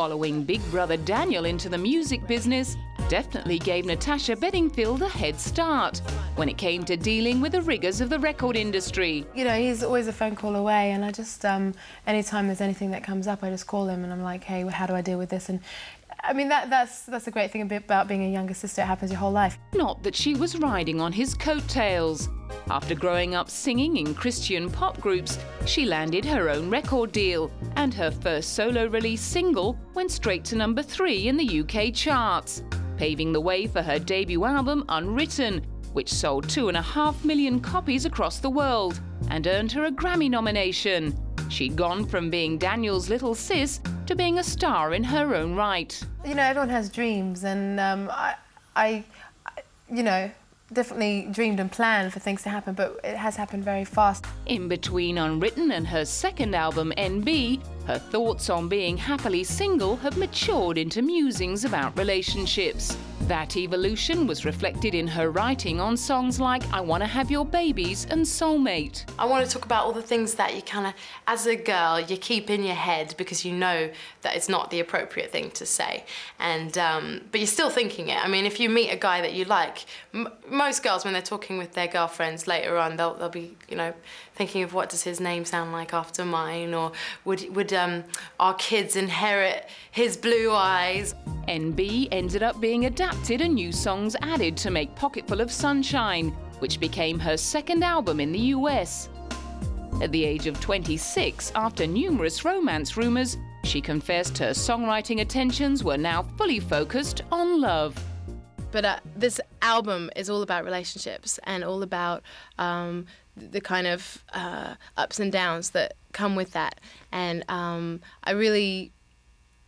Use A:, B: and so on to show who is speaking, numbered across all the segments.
A: Following big brother Daniel into the music business definitely gave Natasha Bedingfield a head start when it came to dealing with the rigours of the record industry.
B: You know, he's always a phone call away, and I just, anytime there's anything that comes up, I just call him and I'm like, hey, how do I deal with this? And I mean, that's a great thing about being a younger sister. It happens your whole life.
A: Not that she was riding on his coattails. After growing up singing in Christian pop groups, she landed her own record deal, and her first solo release single went straight to #3 in the UK charts, paving the way for her debut album Unwritten, which sold 2.5 million copies across the world and earned her a Grammy nomination. She'd gone from being Daniel's little sis to being a star in her own right.
B: You know, everyone has dreams, and I you know, definitely dreamed and planned for things to happen, but it has happened very fast.
A: In between Unwritten and her second album, NB, her thoughts on being happily single have matured into musings about relationships. That evolution was reflected in her writing on songs like I Wanna Have Your Babies and Soulmate.
C: I want to talk about all the things that you kind of, as a girl, you keep in your head because you know that it's not the appropriate thing to say. And but you're still thinking it. I mean, if you meet a guy that you like, most girls, when they're talking with their girlfriends later on, they'll be, you know, thinking of what does his name sound like after mine, or would our kids inherit his blue eyes?
A: NB ended up being adapted and new songs added to make Pocketful of Sunshine, which became her second album in the US. At the age of 26, after numerous romance rumours, she confessed her songwriting attentions were now fully focused on love.
C: But this album is all about relationships and all about the kind of ups and downs that come with that. And I really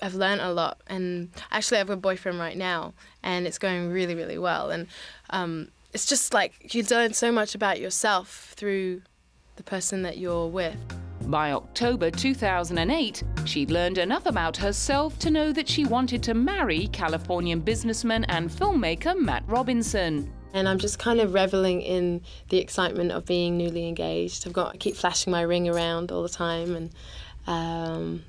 C: have learned a lot. And actually, I've got a boyfriend right now, and it's going really, really well. And it's just like you learn so much about yourself through the person that you're with.
A: By October 2008, she'd learned enough about herself to know that she wanted to marry Californian businessman and filmmaker Matt Robinson.
C: And I'm just kind of reveling in the excitement of being newly engaged. I keep flashing my ring around all the time, and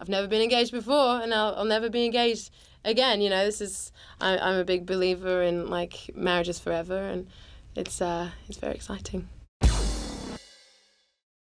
C: I've never been engaged before, and I'll never be engaged again. You know, I'm a big believer in like marriages forever, and it's very exciting.